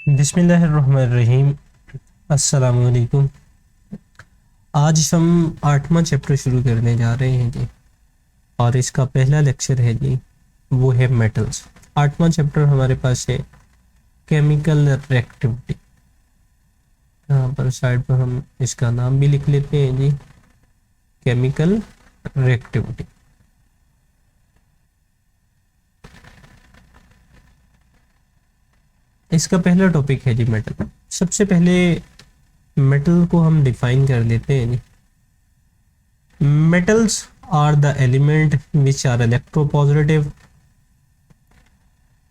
बिस्मिल्लाहिर्रहमानिर्रहीम। अस्सलाम वालेकुम। आज हम 8वां चैप्टर शुरू करने जा रहे हैं जी, और इसका पहला लेक्चर है जी, वो है मेटल्स। 8वां चैप्टर हमारे पास है केमिकल रिएक्टिविटी। यहाँ पर साइड पर हम इसका नाम भी लिख लेते हैं जी, केमिकल रिएक्टिविटी। इसका पहला टॉपिक है जी मेटल। सबसे पहले मेटल को हम डिफाइन कर लेते हैं जी। Metals are the element which are electropositive.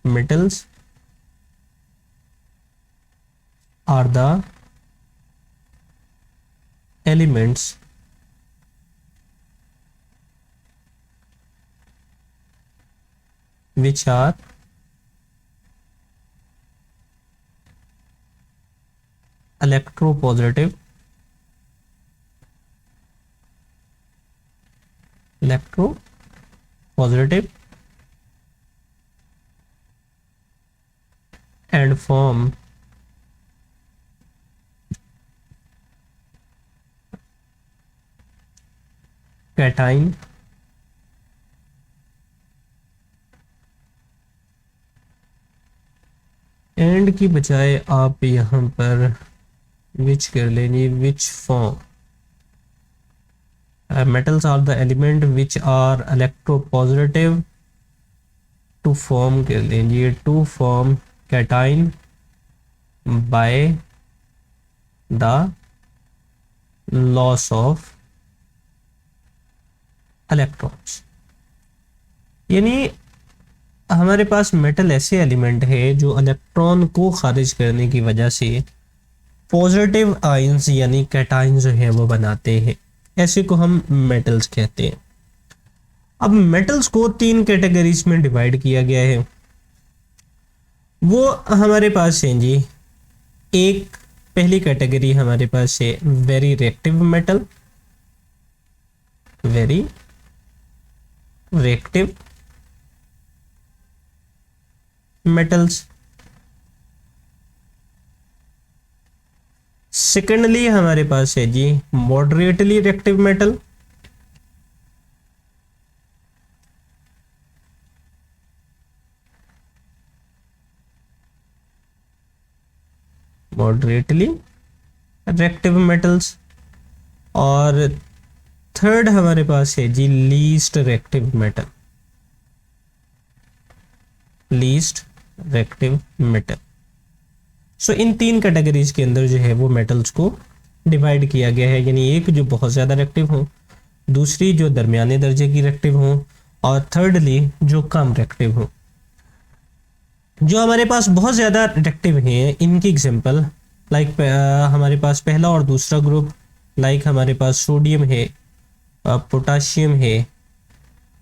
Metals are the elements which are electropositive. Electropositive and form cation and की बजाय आप यहाँ पर विच कर लेंगे, which form. Metals are the element which are electropositive to form कर लेंगे, to form cation by the loss of electrons। यानी हमारे पास मेटल ऐसे एलिमेंट है जो इलेक्ट्रॉन को खारिज करने की वजह से पॉजिटिव आयंस यानी कैटायन जो है वो बनाते हैं। ऐसे को हम मेटल्स कहते हैं। अब मेटल्स को 3 कैटेगरीज में डिवाइड किया गया है। वो हमारे पास है जी, एक पहली कैटेगरी हमारे पास है very reactive metal, very reactive metals. Secondly हमारे पास है जी moderately reactive metal, moderately reactive metals. और थर्ड हमारे पास है जी least reactive metal, least reactive metal. So in 3 categories के अंदर जो है वो मेटल्स को डिवाइड किया गया है। यानी एक जो बहुत ज़्यादा रिएक्टिव हो, दूसरी जो दरमियाने दर्जे की रिएक्टिव हो, और थर्डली जो कम रिएक्टिव हो। जो हमारे पास बहुत ज़्यादा रिएक्टिव हैं इनकी एग्जांपल लाइक हमारे पास पहला और दूसरा ग्रुप, लाइक हमारे पास सोडियम है, पोटाशियम है,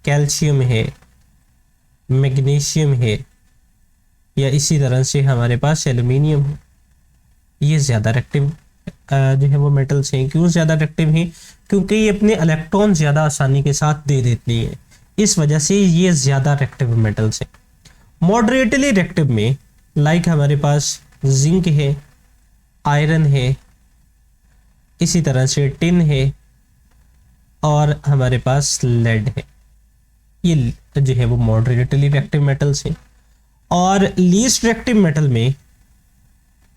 कैल्शियम है, मैग्नीशियम है, या इसी तरह से हमारे पास एल्युमिनियम है। ये ज़्यादा रिएक्टिव जो है वो मेटल्स हैं। क्यों ज़्यादा रिएक्टिव हैं? क्योंकि ये अपने इलेक्ट्रॉन ज़्यादा आसानी के साथ दे देती है, इस वजह से ये ज़्यादा रिएक्टिव मेटल्स हैं। मॉडरेटली रिएक्टिव में लाइक हमारे पास जिंक है, आयरन है, इसी तरह से टिन है, और हमारे पास लेड है। ये जो है वो मॉडरेटली रिएक्टिव मेटल्स हैं। और लीस्ट रिएक्टिव मेटल में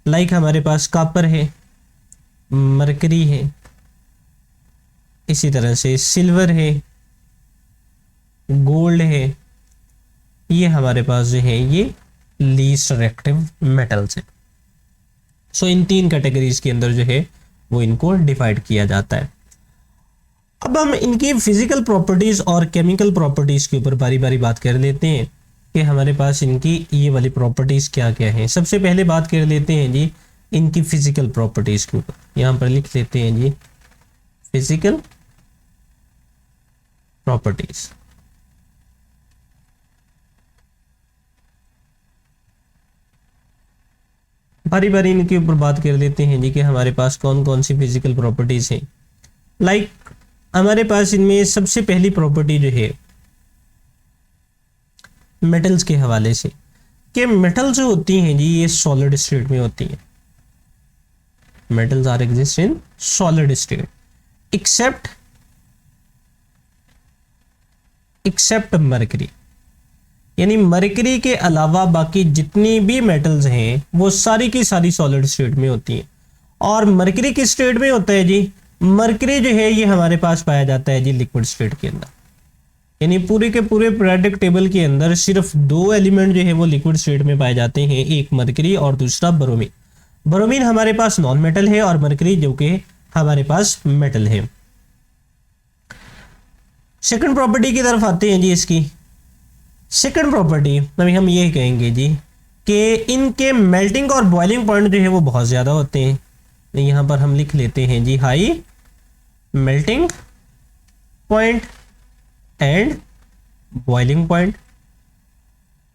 लाइक हमारे पास कॉपर है, मरकरी है, इसी तरह से सिल्वर है, गोल्ड है। ये हमारे पास जो है ये लीस्ट रिएक्टिव मेटल्स हैं। सो इन 3 कैटेगरीज के अंदर जो है वो इनको डिवाइड किया जाता है। अब हम इनकी फिजिकल प्रॉपर्टीज और केमिकल प्रॉपर्टीज के ऊपर बारी बारी बात कर लेते हैं कि हमारे पास इनकी ये वाली प्रॉपर्टीज क्या क्या हैं। सबसे पहले बात कर लेते हैं जी इनकी फिजिकल प्रॉपर्टीज के ऊपर। यहाँ पर लिख लेते हैं जी फिजिकल प्रॉपर्टीज। बारी बारी इनके ऊपर बात कर लेते हैं जी कि हमारे पास कौन कौन सी फिजिकल प्रॉपर्टीज हैं। लाइक हमारे पास इनमें सबसे पहली प्रॉपर्टी जो है मेटल्स के हवाले से कि मेटल जो होती हैं जी ये सॉलिड स्टेट में होती हैं, metals are exist in solid state except mercury, यानी मरकरी के अलावा बाकी जितनी भी मेटल्स हैं वो सारी की सारी सॉलिड स्टेट में होती हैं। और मरकरी किस स्टेट में होता है जी, मरकरी जो है ये हमारे पास पाया जाता है जी लिक्विड स्टेट के अंदर, यानी पूरे के पूरे पीरियोडिक टेबल के अंदर सिर्फ दो एलिमेंट जो है वो लिक्विड स्टेट में पाए जाते हैं, एक मरकरी और दूसरा ब्रोमीन। ब्रोमीन हमारे पास नॉन मेटल है और मरकरी जो कि हमारे पास मेटल है। सेकंड प्रॉपर्टी की तरफ आते हैं जी। इसकी सेकंड प्रॉपर्टी अभी हम ये कहेंगे जी कि इनके मेल्टिंग और बॉइलिंग पॉइंट जो है वो बहुत ज़्यादा होते हैं। यहाँ पर हम लिख लेते हैं जी high melting point and boiling point.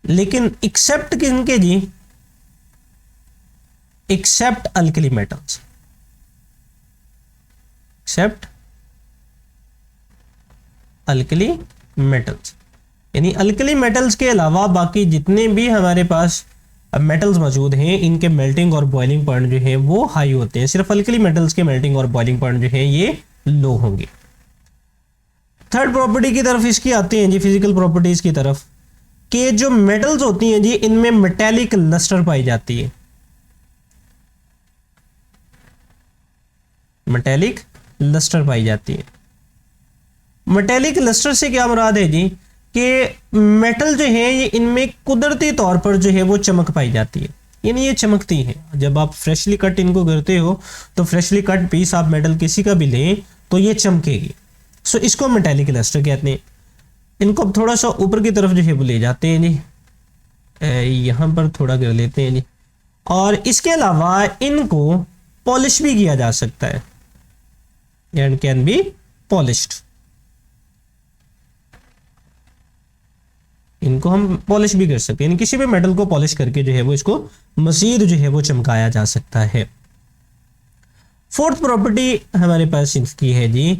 लेकिन एक्सेप्ट किनके जी, except alkali metals, except alkali metals, यानी अल्कली मेटल्स के अलावा बाकी जितने भी हमारे पास मेटल्स मौजूद हैं इनके मेल्टिंग और बॉइलिंग पॉइंट जो है वो हाई होते हैं। सिर्फ अल्कली मेटल्स के मेल्टिंग और बॉइलिंग पॉइंट जो है ये लो होंगे। थर्ड प्रॉपर्टी की तरफ इसकी आते हैं जी, फिजिकल प्रॉपर्टीज की तरफ, कि जो मेटल्स होती हैं जी इनमें मेटेलिक लस्टर पाई जाती है। मेटेलिक लस्टर पाई जाती है। मेटेलिक लस्टर से क्या मुराद है जी कि मेटल जो है ये इनमें कुदरती तौर पर जो है वो चमक पाई जाती है, यानी ये चमकती है। जब आप फ्रेशली कट इनको करते हो तो फ्रेशली कट पीस आप मेटल किसी का भी लें तो ये चमकेगी। सो इसको मेटेलिक लस्टर कहते हैं। इनको अब थोड़ा सा ऊपर की तरफ जो है वो ले जाते हैं जी, यहाँ पर थोड़ा कर लेते हैं जी। और इसके अलावा इनको पॉलिश भी किया जा सकता है, एंड कैन बी पॉलिश्ड। इनको हम पॉलिश भी कर सकते हैं, यानी किसी भी मेटल को पॉलिश करके जो है वो इसको मजीद जो है वो चमकाया जा सकता है। फोर्थ प्रॉपर्टी हमारे पास इसकी है जी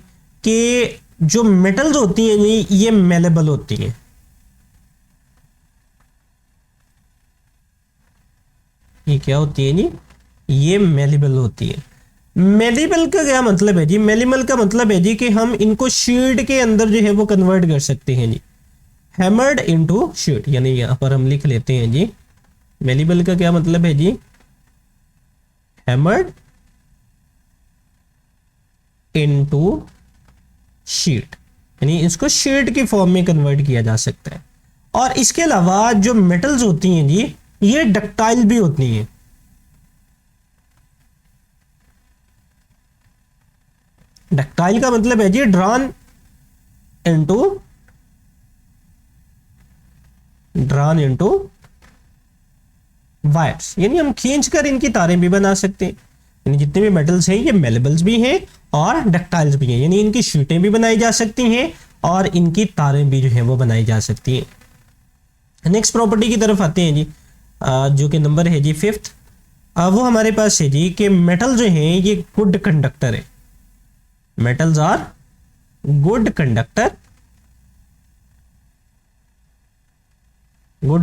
कि जो मेटल्स होती हैं जी ये मेलेबल होती हैं। ये क्या होती है जी, ये मेलेबल होती है। मेलेबल का क्या मतलब है जी, मेलेबल का मतलब है जी कि हम इनको शीट के अंदर जो है वो कन्वर्ट कर सकते हैं जी, हैमर्ड इनटू शीट। यानी यहां पर हम लिख लेते हैं जी, मेलेबल का क्या मतलब है जी, हैमर्ड इनटू शीट, यानी इसको शीट की फॉर्म में कन्वर्ट किया जा सकता है। और इसके अलावा जो मेटल्स होती हैं जी ये डक्टाइल भी होती हैं। डक्टाइल का मतलब है जी ड्रॉन इनटू वायर्स, यानी हम खींचकर इनकी तारें भी बना सकते हैं। यानी जितने भी मेटल्स हैं ये मेलेबल्स भी हैं और डक्टाइल्स भी हैं, यानी इनकी शीटें भी बनाई जा सकती हैं और इनकी तारें भी जो है वो बनाई जा सकती हैं। नेक्स्ट प्रॉपर्टी की तरफ आते हैं जी, जो कि नंबर है जी फिफ्थ। वो हमारे पास है जी कि मेटल जो हैं ये गुड कंडक्टर है। Metals are good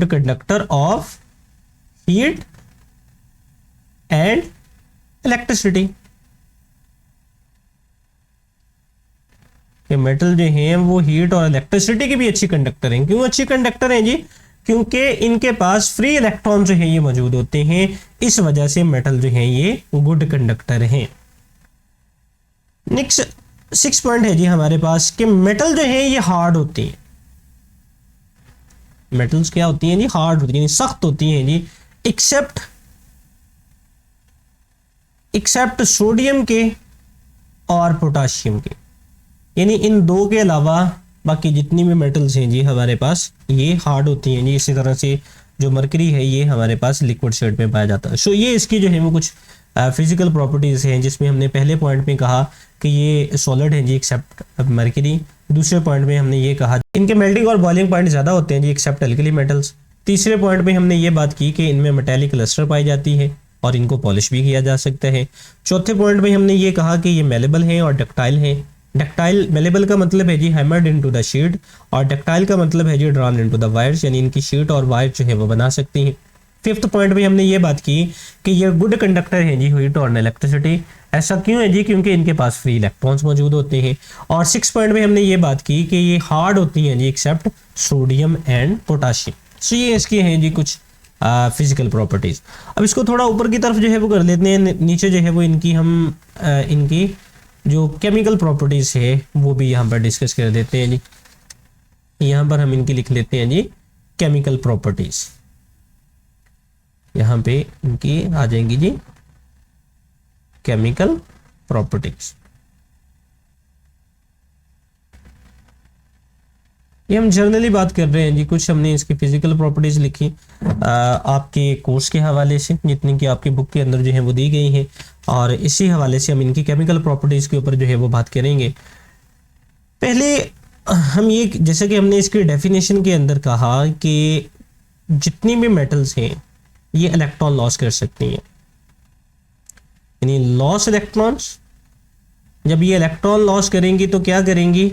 conductor of heat and electricity. कि मेटल जो हैं वो हीट और इलेक्ट्रिसिटी के भी अच्छी कंडक्टर हैं। क्यों अच्छी कंडक्टर हैं जी, क्योंकि इनके पास फ्री इलेक्ट्रॉन जो है ये मौजूद होते हैं, इस वजह से मेटल जो हैं ये गुड कंडक्टर हैं। नेक्स्ट 6 पॉइंट है जी हमारे पास कि मेटल जो है ये हार्ड होती हैं। मेटल्स क्या होती हैं जी, हार्ड होती हैं, सख्त होती हैं जी, एक्सेप्ट सोडियम के और पोटाशियम के। यानी इन दो के अलावा बाकी जितनी भी मेटल्स हैं जी हमारे पास ये हार्ड होती हैं जी। इसी तरह से जो मरकरी है ये हमारे पास लिक्विड स्टेट में पाया जाता है। सो ये इसकी जो है वो कुछ फिजिकल प्रॉपर्टीज हैं, जिसमें हमने पहले पॉइंट में कहा कि ये सॉलिड है जी एक्सेप्ट मरकरी। दूसरे पॉइंट में हमने ये कहा इनके मेल्टिंग और बॉइलिंग पॉइंट ज़्यादा होते हैं जी एक्सेप्ट अल्कली मेटल्स। तीसरे पॉइंट में हमने ये बात की कि इनमें मेटेलिक लस्टर पाई जाती है और इनको पॉलिश भी किया जा सकता है। चौथे पॉइंट में हमने ये कहा कि ये मेलेबल हैं और डक्टाइल हैं। डक्टाइल मेलेबल का मतलब है जी हैमर्ड इनटू द शीट और डक्टाइल का मतलब है जी ड्रॉन इनटू द वायर्स, यानी इनकी शीट और वायर जो है वो बना सकती हैं। फिफ्थ पॉइंट में हमने ये बात की कि ये गुड कंडक्टर है जी हीट और इलेक्ट्रिसिटी। ऐसा क्यों है जी? क्योंकि इनके पास फ्री इलेक्ट्रॉन्स मौजूद होते हैं। और सिक्स पॉइंट में हमने ये बात की कि ये हार्ड होती हैं जी एक्सेप्ट सोडियम एंड पोटाशियम। सो ये इसकी हैं जी कुछ फिजिकल प्रॉपर्टीज। अब इसको थोड़ा ऊपर की तरफ जो है वो कर लेते हैं, नीचे जो है वो इनकी हम इनकी जो केमिकल प्रॉपर्टीज है वो भी यहाँ पर डिस्कस कर देते हैं जी। यहाँ पर हम इनकी लिख लेते हैं जी केमिकल प्रॉपर्टीज। यहाँ पे इनकी आ जाएंगी जी केमिकल प्रॉपर्टीज। ये हम जनरली बात कर रहे हैं जी, कुछ हमने इसकी फिजिकल प्रॉपर्टीज लिखी आपके कोर्स के हवाले से, जितनी कि आपकी बुक के अंदर जो है वो दी गई है, और इसी हवाले से हम इनकी केमिकल प्रॉपर्टीज के ऊपर जो है वो बात करेंगे। पहले हम ये, जैसे कि हमने इसकी डेफिनेशन के अंदर कहा कि जितनी भी मेटल्स हैं ये इलेक्ट्रॉन लॉस कर सकती हैं, यानी लॉस इलेक्ट्रॉन्स। जब ये इलेक्ट्रॉन लॉस करेंगी तो क्या करेंगी?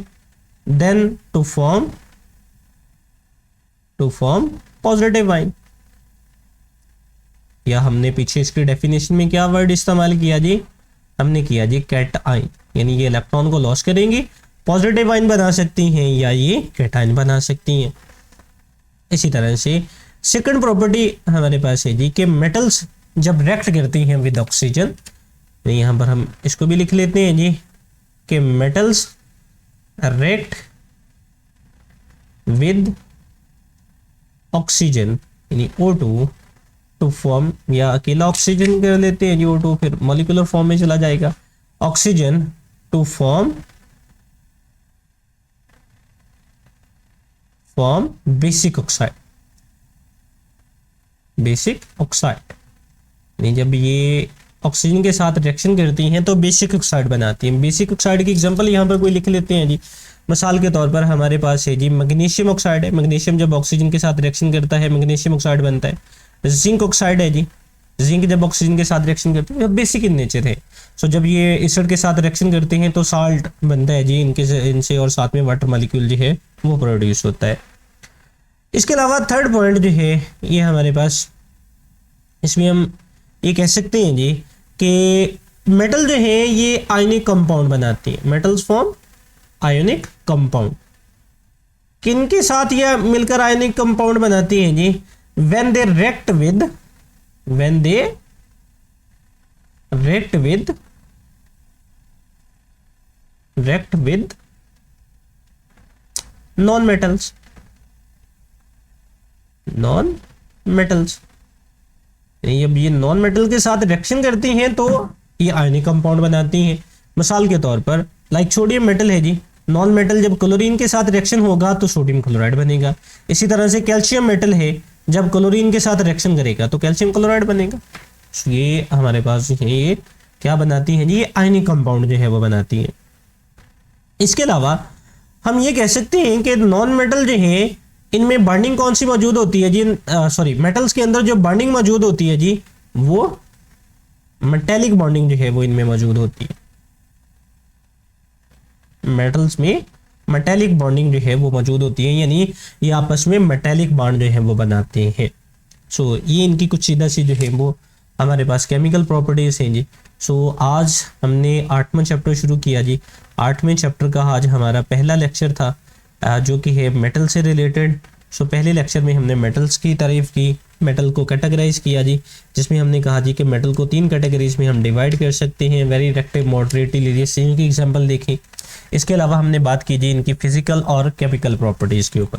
Then to form positive ion. या हमने पीछे इसकी डेफिनेशन में क्या वर्ड इस्तेमाल किया जी? हमने किया जी कैट आयन, यानी ये इलेक्ट्रॉन को लॉस करेंगी, पॉजिटिव आयन बना सकती हैं या ये कैटायन बना सकती हैं। इसी तरह से सेकंड प्रॉपर्टी हमारे पास है जी कि मेटल्स जब रिएक्ट करती हैं विद ऑक्सीजन, यहाँ पर हम इसको भी लिख लेते हैं जी कि मेटल्स रिएक्ट विद ऑक्सीजन यानी O2 टू फॉर्म, या अकेला ऑक्सीजन कर लेते हैं जी O2, फिर मॉलिक्यूलर फॉर्म में चला जाएगा, oxygen to form basic oxide. Basic oxide यानी जब ये ऑक्सीजन के साथ रिएक्शन करती हैं तो बेसिक ऑक्साइड बनाती हैं। बेसिक ऑक्साइड की एग्जांपल यहाँ पर कोई लिख लेते हैं जी। मिसाल के तौर पर हमारे पास है जी मैग्नीशियम ऑक्साइड है। मैग्नीशियम जब ऑक्सीजन के साथ रिएक्शन करता है मैग्नीशियम ऑक्साइड बनता है। जिंक ऑक्साइड है जी, जिंक जब ऑक्सीजन के साथ रिएक्शन करते हैं, बेसिक इन नेचर है। सो जब ये एसिड के साथ रिएक्शन करते हैं तो साल्ट बनता है जी इनसे, और साथ में वाटर मॉलिक्यूल जो है वो प्रोड्यूस होता है। इसके अलावा थर्ड पॉइंट जो है ये हमारे पास, इसमें हम ये कह सकते हैं जी कि मेटल जो है ये आयनिक कंपाउंड बनाती है। Metals form ionic compound. किनके साथ ये मिलकर आयनिक कंपाउंड बनाती हैं जी? When they react with non metals. जब ये नॉन मेटल के साथ रिएक्शन करती हैं तो ये आयनिक कंपाउंड बनाती हैं। मिसाल के तौर पर लाइक सोडियम मेटल है जी, नॉन मेटल जब क्लोरीन के साथ रिएक्शन होगा तो सोडियम क्लोराइड बनेगा। इसी तरह से कैल्शियम मेटल है, जब क्लोरीन के साथ रिएक्शन करेगा तो कैल्शियम क्लोराइड बनेगा। ये हमारे पास है, ये क्या बनाती हैं जी? ये आयनिक कंपाउंड जो है वो बनाती हैं। इसके अलावा हम ये कह सकते हैं कि नॉन मेटल जो है इनमें बॉन्डिंग कौन सी मौजूद होती है जी? मेटल्स के अंदर जो बॉन्डिंग मौजूद होती है जी वो मेटेलिक बॉन्डिंग जो है वो इनमें मौजूद होती है। मेटल्स में मेटेलिक बॉन्डिंग जो है वो मौजूद होती है, यानी ये आपस में मेटेलिक बॉन्ड जो है वो बनाते हैं। सो ये इनकी कुछ सीधा सी जो है वो हमारे पास केमिकल प्रॉपर्टीज हैं जी। सो आज हमने 8वां चैप्टर शुरू किया जी। 8वें चैप्टर का आज हमारा पहला लेक्चर था जो कि है मेटल से रिलेटेड। सो पहले लेक्चर में हमने मेटल्स की तारीफ की, मेटल को कैटेगराइज किया जी, जिसमें हमने कहा जी कि मेटल को 3 कैटेगरीज में हम डिवाइड कर सकते हैं, वेरी रिएक्टिव, मॉडरेट, लिथियस, इनकी एग्जांपल देखी। इसके अलावा हमने बात की जी इनकी फिजिकल और केमिकल प्रॉपर्टीज़ के ऊपर।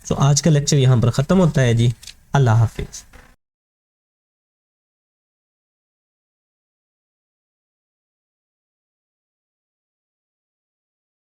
सो आज का लेक्चर यहाँ पर ख़त्म होता है जी। अल्लाह हाफिज़।